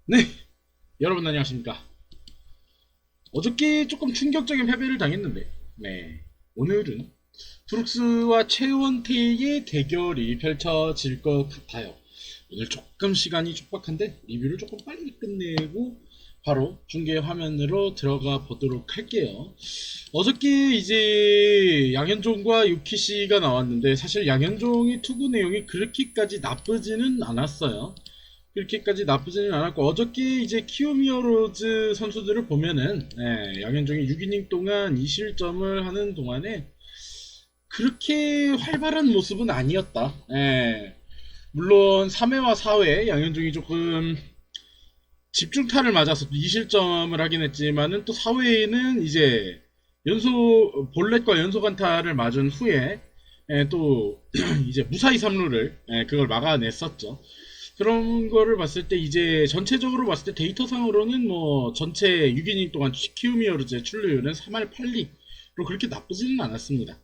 네, 여러분 안녕하십니까. 어저께 조금 충격적인 패배를 당했는데, 네, 오늘은 브룩스와 최원태의 대결이 펼쳐질 것 같아요. 오늘 조금 시간이 촉박한데 리뷰를 조금 빨리 끝내고 바로 중계 화면으로 들어가 보도록 할게요. 어저께 이제 양현종과 유키씨가 나왔는데 사실 양현종의 투구 내용이 그렇게까지 나쁘지는 않았어요. 그렇게까지 나쁘지는 않았고 어저께 이제 키오미어로즈 선수들을 보면은 양현종이 6이닝 동안 2실점을 하는 동안에 그렇게 활발한 모습은 아니었다. 물론 3회와 4회 양현종이 조금 집중타를 맞아서 2실점을 하긴 했지만은 또 4회에는 이제 연소 볼넷과 연속 안타를 맞은 후에 또 이제 무사히 3루를 그걸 막아냈었죠. 그런 거를 봤을 때 이제 전체적으로 봤을 때 데이터상으로는 뭐 전체 6이닝 동안 키우미어르즈의 출루율은 3할 8리로 그렇게 나쁘지는 않았습니다.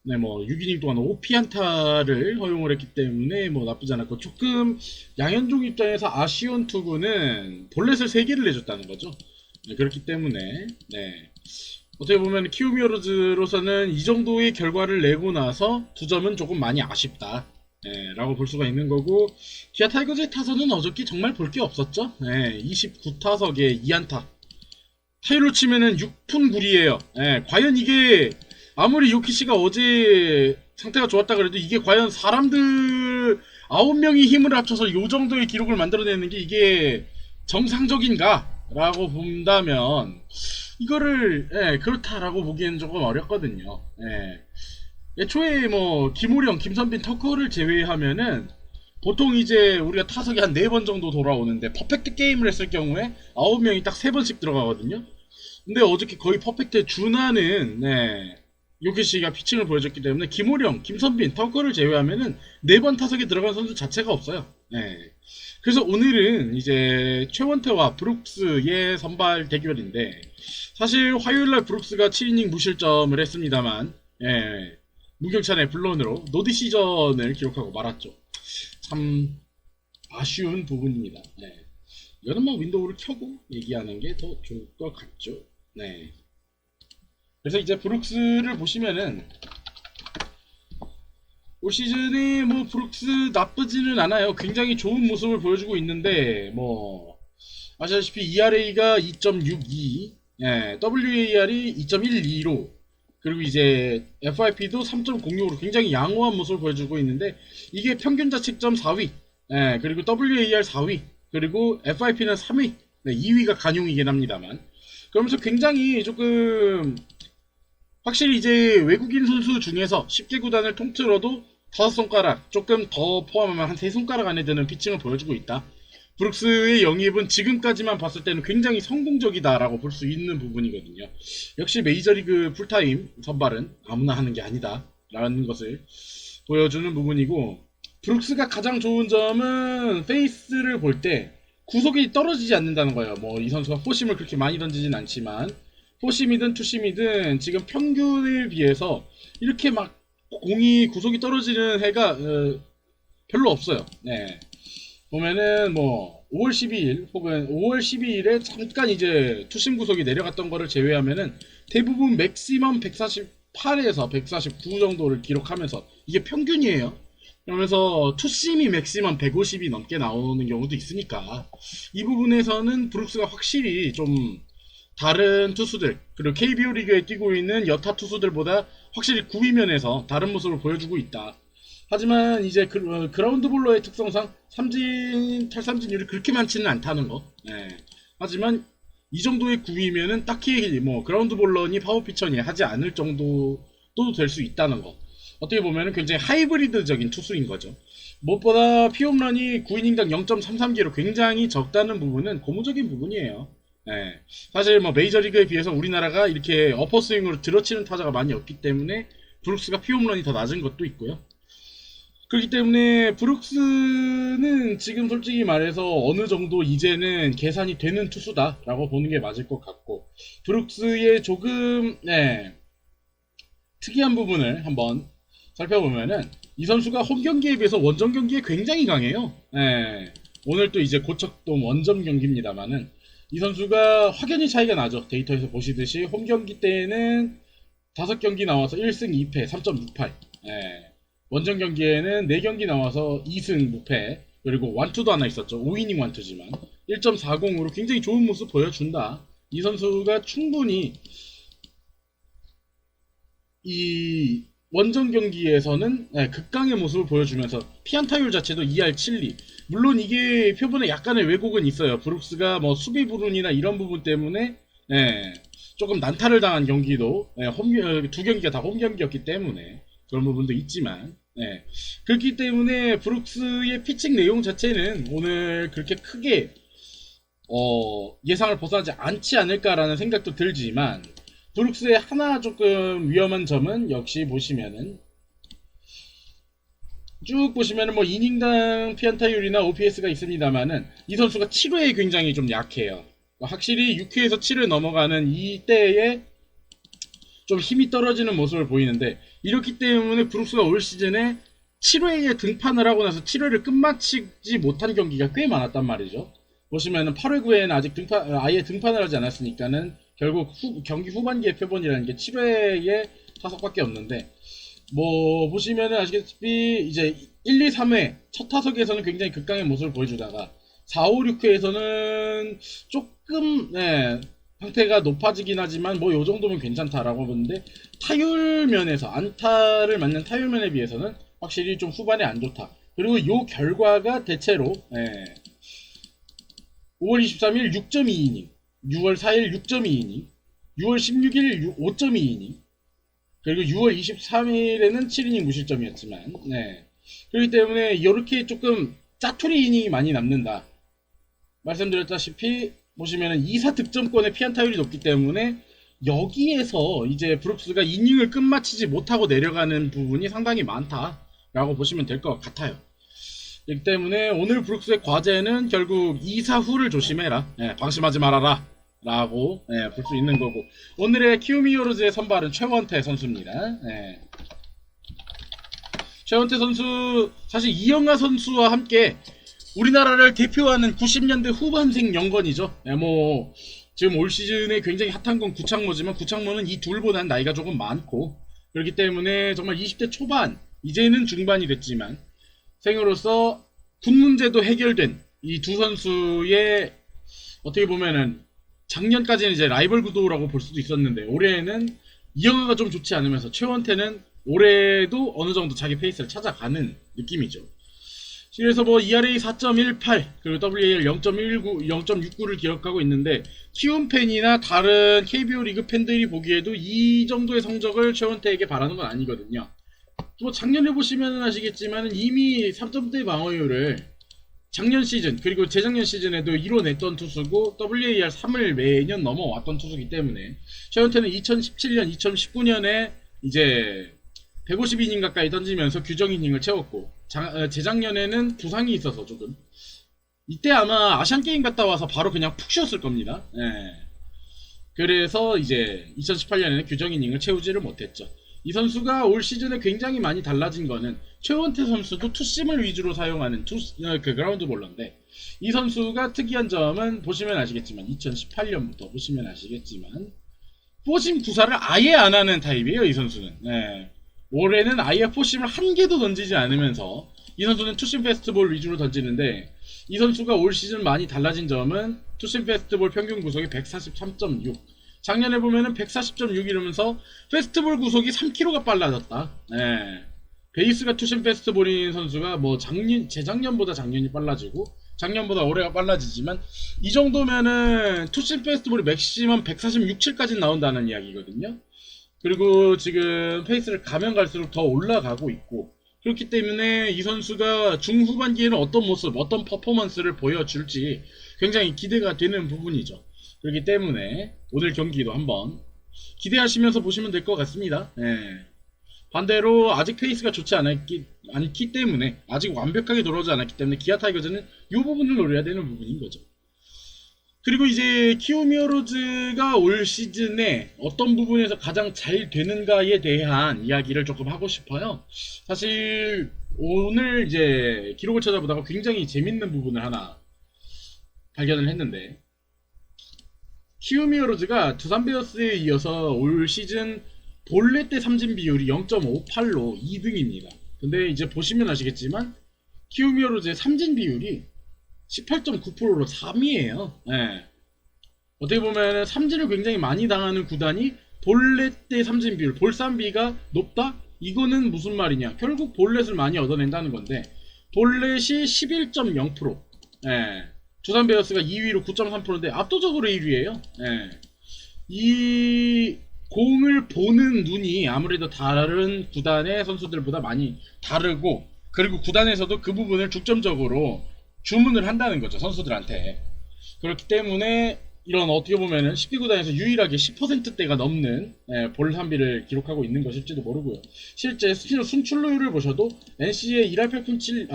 네, 뭐 6이닝 동안 5피안타를 허용을 했기 때문에 뭐 나쁘지 않았고 조금 양현종 입장에서 아쉬운 투구는 볼넷을 3개를 내줬다는 거죠. 네, 그렇기 때문에 네. 어떻게 보면 키우미어르즈로서는 이 정도의 결과를 내고 나서 2점은 조금 많이 아쉽다. 라고 볼 수가 있는 거고 기아 타이거즈의 타선은 어저께 정말 볼 게 없었죠. 29타석에 2안타 타율로 치면은 6푼 9리에요. 과연 이게 아무리 요키씨가 어제 상태가 좋았다 그래도 이게 과연 사람들 9명이 힘을 합쳐서 요 정도의 기록을 만들어내는 게 이게 정상적인가? 라고 본다면 이거를 그렇다라고 보기에는 조금 어렵거든요. 애초에 뭐 김우령, 김선빈, 터커를 제외하면은 보통 이제 우리가 타석이 한 4번 정도 돌아오는데 퍼펙트 게임을 했을 경우에 9명이 딱 3번씩 들어가거든요. 근데 어저께 거의 퍼펙트에 준하는 요키씨가 피칭을 보여줬기 때문에 김우령, 김선빈, 터커를 제외하면은 4번 타석에 들어간 선수 자체가 없어요. 그래서 오늘은 이제 최원태와 브룩스의 선발 대결인데 사실 화요일날 브룩스가 7이닝 무실점을 했습니다만 무경찬의 블론으로 노디시전을 기록하고 말았죠. 참 아쉬운 부분입니다. 이거는 뭐 윈도우를 켜고 얘기하는 게 더 좋을 것 같죠. 그래서 이제 브룩스를 보시면은 올 시즌에 뭐 브룩스 나쁘지는 않아요. 굉장히 좋은 모습을 보여주고 있는데 뭐 아시다시피 ERA가 2.62, WAR이 2.12로 그리고 이제 FIP도 3.06으로 굉장히 양호한 모습을 보여주고 있는데 이게 평균 자책점 4위, 그리고 WAR 4위, 그리고 FIP는 3위, 2위가 간용이긴 합니다만 그러면서 굉장히 조금 확실히 이제 외국인 선수 중에서 10개 구단을 통틀어도 5손가락 조금 더 포함하면 한 3손가락 안에 드는 피칭을 보여주고 있다. 브룩스의 영입은 지금까지만 봤을 때는 굉장히 성공적이다라고 볼 수 있는 부분이거든요. 역시 메이저리그 풀타임 선발은 아무나 하는 게 아니다 라는 것을 보여주는 부분이고 브룩스가 가장 좋은 점은 페이스를 볼 때 구속이 떨어지지 않는다는 거예요. 뭐 이 선수가 포심을 그렇게 많이 던지진 않지만 포심이든 투심이든 지금 평균에 비해서 이렇게 막 공이 구속이 떨어지는 해가 별로 없어요. 보면은 뭐 5월 12일 혹은 5월 12일에 잠깐 이제 투심 구속이 내려갔던 거를 제외하면은 대부분 맥시멈 148에서 149 정도를 기록하면서 이게 평균이에요. 그러면서 투심이 맥시멈 150이 넘게 나오는 경우도 있으니까 이 부분에서는 브룩스가 확실히 좀 다른 투수들 그리고 KBO 리그에 뛰고 있는 여타 투수들보다 확실히 구위면에서 다른 모습을 보여주고 있다. 하지만 이제 그라운드 볼러의 특성상 삼진 탈삼진율이 그렇게 많지는 않다는 거. 하지만 이 정도의 구위면은 딱히 뭐 그라운드 볼러니 파워 피처니 하지 않을 정도도 될 수 있다는 거. 어떻게 보면은 굉장히 하이브리드적인 투수인 거죠. 무엇보다 피홈런이 9이닝당 0.33개로 굉장히 적다는 부분은 고무적인 부분이에요. 사실 뭐 메이저리그에 비해서 우리나라가 이렇게 어퍼스윙으로 들어치는 타자가 많이 없기 때문에 브룩스가 피홈런이 더 낮은 것도 있고요. 그렇기 때문에 브룩스는 지금 솔직히 말해서 어느 정도 이제는 계산이 되는 투수다라고 보는 게 맞을 것 같고 브룩스의 조금 특이한 부분을 한번 살펴보면은 이 선수가 홈 경기에 비해서 원정 경기에 굉장히 강해요. 오늘 또 이제 고척돔 원정 경기입니다만은 이 선수가 확연히 차이가 나죠. 데이터에서 보시듯이 홈 경기 때에는 5경기 나와서 1승 2패 3.68. 예. 원정 경기에는 4경기 나와서 2승 무패. 그리고 완투도 하나 있었죠. 5이닝 완투지만 1.40으로 굉장히 좋은 모습 보여준다. 이 선수가 충분히 이 원정 경기에서는 극강의 모습을 보여주면서 피안타율 자체도 2할 7리. 물론 이게 표본에 약간의 왜곡은 있어요. 브룩스가 뭐 수비 불운이나 이런 부분 때문에 조금 난타를 당한 경기도 두 경기가 다 홈 경기였기 때문에 그런 부분도 있지만 그렇기 때문에 브룩스의 피칭 내용 자체는 오늘 그렇게 크게 예상을 벗어나지 않지 않을까라는 생각도 들지만 브룩스의 하나 조금 위험한 점은 역시 보시면은 쭉 보시면은 뭐 이닝당 피안타율이나 OPS가 있습니다만은 이 선수가 7회에 굉장히 좀 약해요. 확실히 6회에서 7회 넘어가는 이때에 좀 힘이 떨어지는 모습을 보이는데 이렇기 때문에 브룩스가 올 시즌에 7회에 등판을 하고 나서 7회를 끝마치지 못한 경기가 꽤 많았단 말이죠. 보시면은 8회 9회에는 아직 아예 등판을 하지 않았으니까는 결국 경기 후반기의 표본이라는 게 7회에 타석밖에 없는데 뭐 보시면은 아시겠지만 이제 1, 2, 3회 첫 타석에서는 굉장히 극강의 모습을 보여주다가 4, 5, 6회에서는 조금 상태가 높아지긴 하지만 뭐 요 정도면 괜찮다라고 보는데 타율 면에서 안타를 맞는 타율 면에 비해서는 확실히 좀 후반에 안 좋다. 그리고 요 결과가 대체로 5월 23일 6.2이닝, 6월 4일 6.2이닝, 6월 16일 5.2이닝, 그리고 6월 23일에는 7이닝 무실점이었지만, 그렇기 때문에 이렇게 조금 짜투리 이닝이 많이 남는다. 말씀드렸다시피 보시면은 2사 득점권의 피안타율이 높기 때문에 여기에서 이제 브룩스가 이닝을 끝마치지 못하고 내려가는 부분이 상당히 많다라고 보시면 될 것 같아요. 그렇기 때문에 오늘 브룩스의 과제는 결국 2사 후를 조심해라. 방심하지 말아라. 라고 볼 수 있는 거고 오늘의 키움 히어로즈의 선발은 최원태 선수입니다. 최원태 선수 사실 이영하 선수와 함께 우리나라를 대표하는 90년대 후반생 영건이죠. 뭐 지금 올 시즌에 굉장히 핫한 건 구창모지만 구창모는 이 둘보다는 나이가 조금 많고 그렇기 때문에 정말 20대 초반 이제는 중반이 됐지만 생으로서 군 문제도 해결된 이 두 선수의 어떻게 보면은 작년까지는 이제 라이벌 구도라고 볼 수도 있었는데 올해는 이영하가 좀 좋지 않으면서 최원태는 올해도 어느 정도 자기 페이스를 찾아가는 느낌이죠. 그래서 뭐 ERA 4.18 그리고 WAR 0.19, 0.69를 기록하고 있는데 키움 팬이나 다른 KBO 리그 팬들이 보기에도 이 정도의 성적을 최원태에게 바라는 건 아니거든요. 뭐 작년에 보시면 아시겠지만 이미 3점대 방어율을 작년 시즌 그리고 재작년 시즌에도 이뤄냈던 투수고 WAR 3을 매년 넘어왔던 투수이기 때문에 최원태는 2017년, 2019년에 이제 150이닝 가까이 던지면서 규정 이닝을 채웠고 재작년에는 부상이 있어서 조금 이때 아마 아시안게임 갔다 와서 바로 그냥 푹 쉬었을 겁니다. 그래서 이제 2018년에는 규정 이닝을 채우지를 못했죠. 이 선수가 올 시즌에 굉장히 많이 달라진 거는 최원태 선수도 투심을 위주로 사용하는 그 그라운드 볼러인데 이 선수가 특이한 점은 보시면 아시겠지만 2018년부터 보시면 아시겠지만 포심 구사를 아예 안 하는 타입이에요. 이 선수는 올해는 아예 포심을 한 개도 던지지 않으면서 이 선수는 투심 페스트볼 위주로 던지는데 이 선수가 올 시즌 많이 달라진 점은 투심 페스트볼 평균 구속이 143.6 작년에 보면은 140.6 이러면서 페스트볼 구속이 3km가 빨라졌다. 베이스가 투심 페스트볼인 선수가 뭐 재작년보다 작년이 빨라지고 작년보다 올해가 빨라지지만 이 정도면은 투심 페스트볼이 맥시멈 146, 7까지 나온다는 이야기거든요. 그리고 지금 페이스를 가면 갈수록 더 올라가고 있고 그렇기 때문에 이 선수가 중후반기에는 어떤 모습, 어떤 퍼포먼스를 보여줄지 굉장히 기대가 되는 부분이죠. 그렇기 때문에 오늘 경기도 한번 기대하시면서 보시면 될 것 같습니다. 반대로 아직 페이스가 좋지 않기 때문에 아직 완벽하게 돌아오지 않았기 때문에 기아 타이거즈는 이 부분을 노려야 되는 부분인 거죠. 그리고 이제 키움 히어로즈가 올 시즌에 어떤 부분에서 가장 잘 되는가에 대한 이야기를 조금 하고 싶어요. 사실 오늘 이제 기록을 찾아보다가 굉장히 재밌는 부분을 하나 발견을 했는데, 키움 히어로즈가 두산 베어스에 이어서 올 시즌 본래 때 삼진 비율이 0.58로 2등입니다. 근데 이제 보시면 아시겠지만 키움 히어로즈의 삼진 비율이 18.9%로 3위예요. 예. 어떻게 보면 삼진을 굉장히 많이 당하는 구단이 볼넷 대 삼진 비율, 볼삼비가 높다? 이거는 무슨 말이냐? 결국 볼넷을 많이 얻어낸다는 건데, 볼넷이 11.0%. 예. 두산 베어스가 2위로 9.3%인데 압도적으로 1위예요. 예. 이 공을 보는 눈이 아무래도 다른 구단의 선수들보다 많이 다르고, 그리고 구단에서도 그 부분을 중점적으로 주문을 한다는 거죠, 선수들한테. 그렇기 때문에 이런 어떻게 보면은 10개 구단에서 유일하게 10%대가 넘는 볼 산비를 기록하고 있는 것일지도 모르고요. 실제 순출루율을 보셔도 NC의 1할 8푼 7,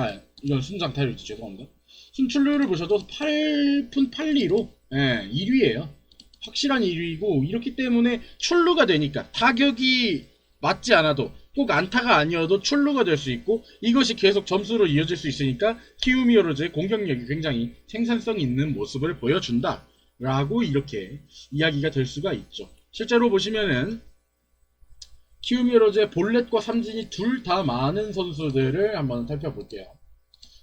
이건 순장 타율이지, 죄송합니다. 순출루율을 보셔도 8푼 8리로 1위예요. 확실한 1위고, 이렇기 때문에 출루가 되니까 타격이 맞지 않아도 꼭 안타가 아니어도 출루가 될 수 있고, 이것이 계속 점수로 이어질 수 있으니까 키움 히어로즈의 공격력이 굉장히 생산성 있는 모습을 보여준다 라고 이렇게 이야기가 될 수가 있죠. 실제로 보시면은 키움 히어로즈의 볼넷과 삼진이 둘 다 많은 선수들을 한번 살펴볼게요.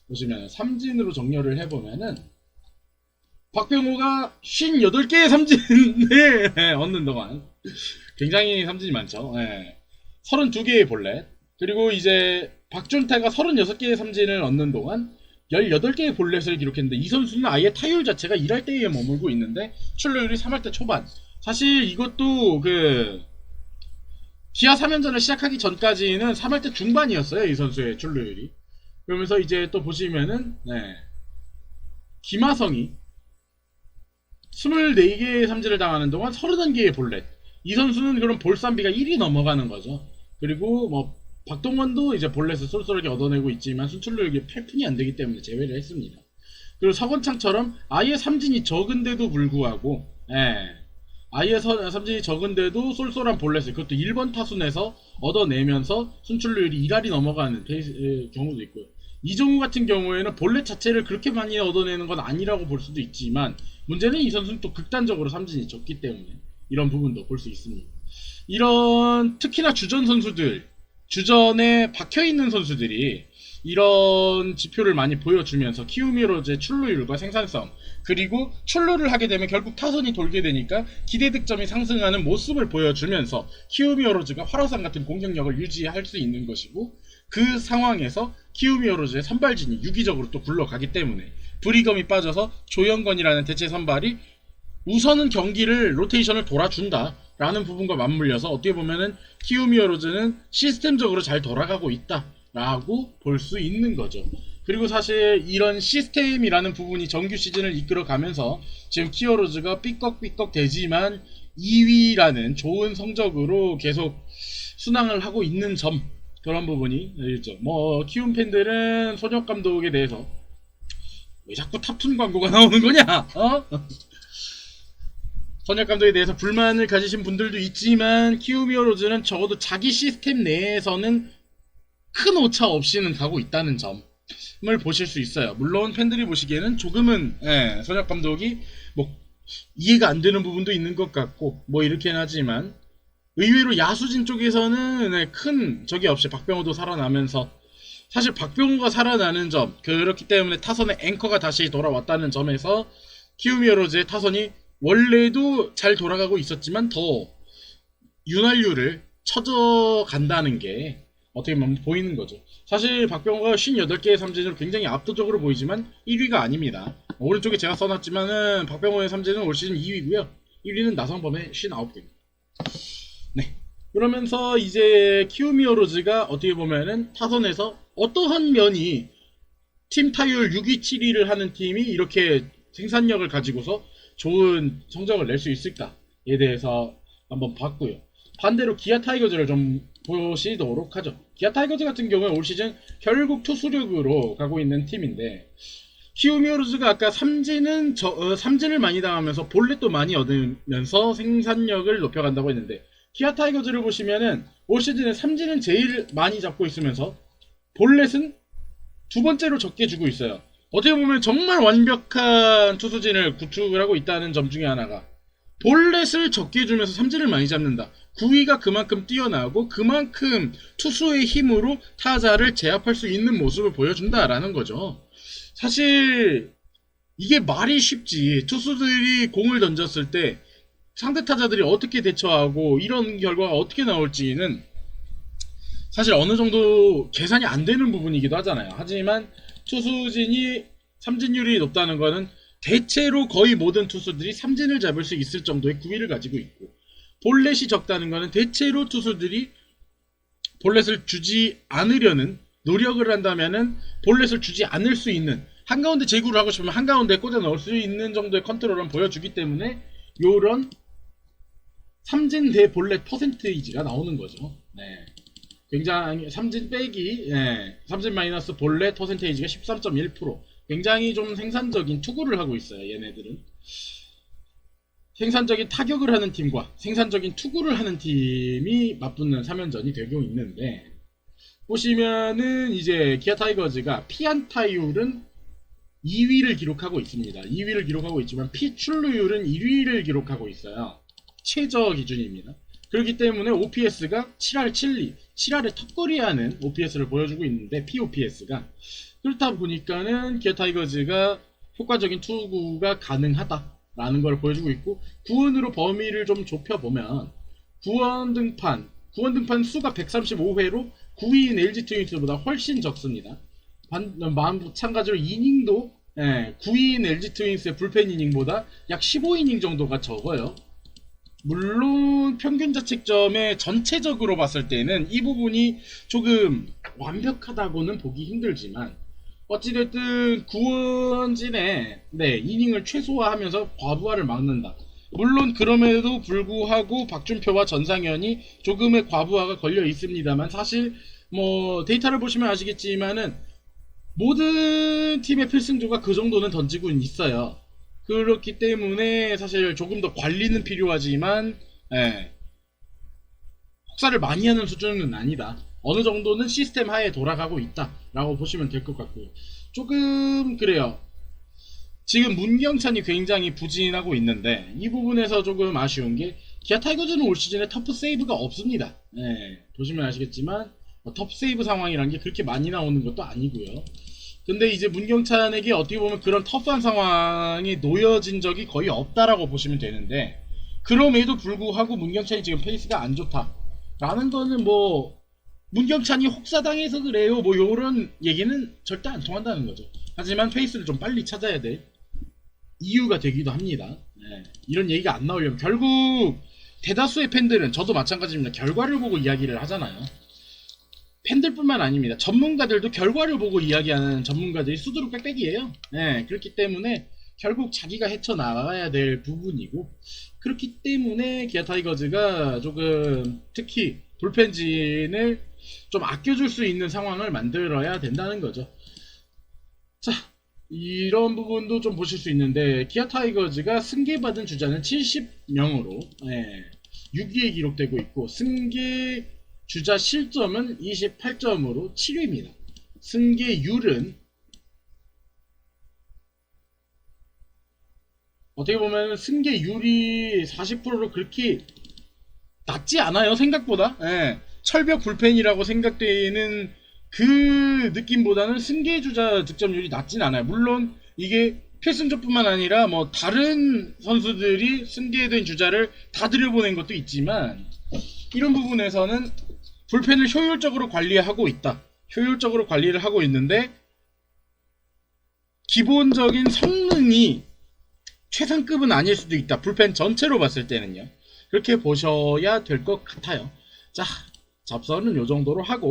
보시면 삼진으로 정렬을 해보면은 박병호가 58개의 삼진을 얻는 동안 굉장히 삼진이 많죠. 32개의 볼넷, 그리고 이제 박준태가 36개의 삼진을 얻는 동안 18개의 볼넷을 기록했는데, 이 선수는 아예 타율 자체가 1할 때에 머물고 있는데 출루율이 3할 때 초반. 사실 이것도 기아 3연전을 시작하기 전까지는 3할 때 중반이었어요, 이 선수의 출루율이. 그러면서 이제 또 보시면은 김하성이 24개의 삼진을 당하는 동안 31개의 볼넷. 이 선수는 그럼 볼삼비가 1이 넘어가는 거죠. 그리고 뭐 박동원도 이제 볼넷을 쏠쏠하게 얻어내고 있지만 순출루율이 8푼이 안 되기 때문에 제외를 했습니다. 그리고 서건창처럼 아예 삼진이 적은데도 불구하고, 아예 삼진이 적은데도 쏠쏠한 볼넷을, 그것도 1번 타순에서 얻어내면서 순출루율이 1할이 넘어가는 경우도 있고요. 이정우 같은 경우에는 볼넷 자체를 그렇게 많이 얻어내는 건 아니라고 볼 수도 있지만, 문제는 이 선수는 또 극단적으로 삼진이 적기 때문에 이런 부분도 볼 수 있습니다. 이런 특히나 주전 선수들, 주전에 박혀있는 선수들이 이런 지표를 많이 보여주면서 키움 히어로즈의 출루율과 생산성, 그리고 출루를 하게 되면 결국 타선이 돌게 되니까 기대 득점이 상승하는 모습을 보여주면서 키움 히어로즈가 활화산 같은 공격력을 유지할 수 있는 것이고, 그 상황에서 키움 히어로즈의 선발진이 유기적으로 또 굴러가기 때문에 브리검이 빠져서 조영건이라는 대체 선발이 우선은 경기를 로테이션을 돌아준다 라는 부분과 맞물려서 어떻게 보면은 키움 히어로즈는 시스템적으로 잘 돌아가고 있다 라고 볼 수 있는 거죠. 그리고 사실 이런 시스템이라는 부분이 정규 시즌을 이끌어가면서 지금 키어로즈가 삐걱삐걱 되지만 2위라는 좋은 성적으로 계속 순항을 하고 있는 점, 그런 부분이 있죠. 뭐 키움 팬들은 손혁 감독에 대해서 왜 자꾸 탑툰 광고가 나오는 거냐? 손혁 감독에 대해서 불만을 가지신 분들도 있지만, 키움 히어로즈는 적어도 자기 시스템 내에서는 큰 오차 없이는 가고 있다는 점을 보실 수 있어요. 물론 팬들이 보시기에는 조금은 손혁 감독이 뭐 이해가 안 되는 부분도 있는 것 같고 뭐 이렇긴 하지만, 의외로 야수진 쪽에서는 큰 적이 없이 박병호도 살아나면서, 사실 박병호가 살아나는 점, 그렇기 때문에 타선의 앵커가 다시 돌아왔다는 점에서 키움 히어로즈의 타선이 원래도 잘 돌아가고 있었지만 더 윤활유를 쳐져간다는 게 어떻게 보면 보이는 거죠. 사실 박병호가 58개의 삼진으로 굉장히 압도적으로 보이지만 1위가 아닙니다. 오른쪽에 제가 써놨지만은 박병호의 삼진은 올 시즌 2위고요. 1위는 나성범의 59개입니다. 네. 그러면서 이제 키움 히어로즈가 어떻게 보면은 타선에서 어떠한 면이 팀 타율 6위, 7위를 하는 팀이 이렇게 생산력을 가지고서 좋은 성적을 낼 수 있을까에 대해서 한번 봤고요. 반대로 기아 타이거즈를 좀 보시도록 하죠. 기아 타이거즈 같은 경우에 올 시즌 결국 투수력으로 가고 있는 팀인데, 키움 히어로즈가 아까 삼진을 많이 당하면서 볼넷도 많이 얻으면서 생산력을 높여간다고 했는데, 기아 타이거즈를 보시면은 올 시즌에 삼진은 제일 많이 잡고 있으면서 볼넷은 두 번째로 적게 주고 있어요. 어떻게 보면 정말 완벽한 투수진을 구축을 하고 있다는 점 중에 하나가 볼넷을 적게 주면서 삼진을 많이 잡는다. 구위가 그만큼 뛰어나고 그만큼 투수의 힘으로 타자를 제압할 수 있는 모습을 보여준다라는 거죠. 사실 이게 말이 쉽지. 투수들이 공을 던졌을 때 상대 타자들이 어떻게 대처하고 이런 결과가 어떻게 나올지는 사실 어느 정도 계산이 안 되는 부분이기도 하잖아요. 하지만 투수진이 삼진율이 높다는 거는 대체로 거의 모든 투수들이 삼진을 잡을 수 있을 정도의 구위를 가지고 있고, 볼넷이 적다는 거는 대체로 투수들이 볼넷을 주지 않으려는 노력을 한다면은 볼넷을 주지 않을 수 있는, 한가운데 제구를 하고 싶으면 한가운데 꽂아 넣을 수 있는 정도의 컨트롤을 보여주기 때문에 요런 삼진 대 볼넷 퍼센테이지가 나오는 거죠. 네. 굉장히 삼진 빼기, 삼진 마이너스 볼넷 퍼센테이지가 13.1%. 굉장히 좀 생산적인 투구를 하고 있어요. 얘네들은 생산적인 타격을 하는 팀과 생산적인 투구를 하는 팀이 맞붙는 3연전이 되고 있는데, 보시면은 이제 기아 타이거즈가 피안타율은 2위를 기록하고 있습니다. 2위를 기록하고 있지만 피출루율은 1위를 기록하고 있어요. 최저 기준입니다. 그렇기 때문에 OPS가 7할 7리, 7할에 턱걸이하는 OPS를 보여주고 있는데, POPS가 그렇다 보니까는 기아 타이거즈가 효과적인 투구가 가능하다라는 걸 보여주고 있고, 구원으로 범위를 좀 좁혀보면 구원 등판 수가 135회로 9위인 LG 트윈스보다 훨씬 적습니다. 마찬가지로 이닝도 9위인 LG 트윈스의 불펜 이닝보다 약 15이닝 정도가 적어요. 물론 평균 자책점의 전체적으로 봤을 때는 이 부분이 조금 완벽하다고는 보기 힘들지만, 어찌됐든 구원진의 이닝을 최소화하면서 과부하를 막는다. 물론 그럼에도 불구하고 박준표와 전상현이 조금의 과부하가 걸려 있습니다만, 사실 뭐 데이터를 보시면 아시겠지만은 모든 팀의 필승조가 그 정도는 던지고 있어요. 그렇기 때문에 사실 조금 더 관리는 필요하지만 혹사를 많이 하는 수준은 아니다. 어느 정도는 시스템 하에 돌아가고 있다라고 보시면 될 것 같고요. 조금 그래요. 지금 문경찬이 굉장히 부진하고 있는데, 이 부분에서 조금 아쉬운 게 기아 타이거즈는 올 시즌에 터프 세이브가 없습니다. 보시면 아시겠지만 터프 세이브 상황이란 게 그렇게 많이 나오는 것도 아니고요. 근데 이제 문경찬에게 어떻게 보면 그런 터프한 상황이 놓여진 적이 거의 없다라고 보시면 되는데, 그럼에도 불구하고 문경찬이 지금 페이스가 안 좋다라는 거는 뭐 문경찬이 혹사당해서 그래요 뭐 요런 얘기는 절대 안 통한다는 거죠. 하지만 페이스를 좀 빨리 찾아야 될 이유가 되기도 합니다. 이런 얘기가 안 나오려면 결국 대다수의 팬들은, 저도 마찬가지입니다, 결과를 보고 이야기를 하잖아요. 팬들뿐만 아닙니다. 전문가들도 결과를 보고 이야기하는 전문가들이 수두룩 빽빽이에요. 그렇기 때문에 결국 자기가 헤쳐나가야 될 부분이고, 그렇기 때문에 기아 타이거즈가 조금 특히 불펜진을 좀 아껴줄 수 있는 상황을 만들어야 된다는 거죠. 자, 이런 부분도 좀 보실 수 있는데, 기아 타이거즈가 승계받은 주자는 70명으로 6위에 기록되고 있고, 승계 주자 실점은 28점으로 7위입니다. 승계율은 어떻게 보면 승계율이 40%로 그렇게 낮지 않아요, 생각보다. 철벽 불펜이라고 생각되는 그 느낌보다는 승계주자 득점률이 낮진 않아요. 물론 이게 필승조뿐만 아니라 뭐 다른 선수들이 승계된 주자를 다 들여보낸 것도 있지만, 이런 부분에서는 불펜을 효율적으로 관리하고 있다. 효율적으로 관리를 하고 있는데, 기본적인 성능이 최상급은 아닐 수도 있다. 불펜 전체로 봤을 때는요. 그렇게 보셔야 될 것 같아요. 자, 잡선은 요 정도로 하고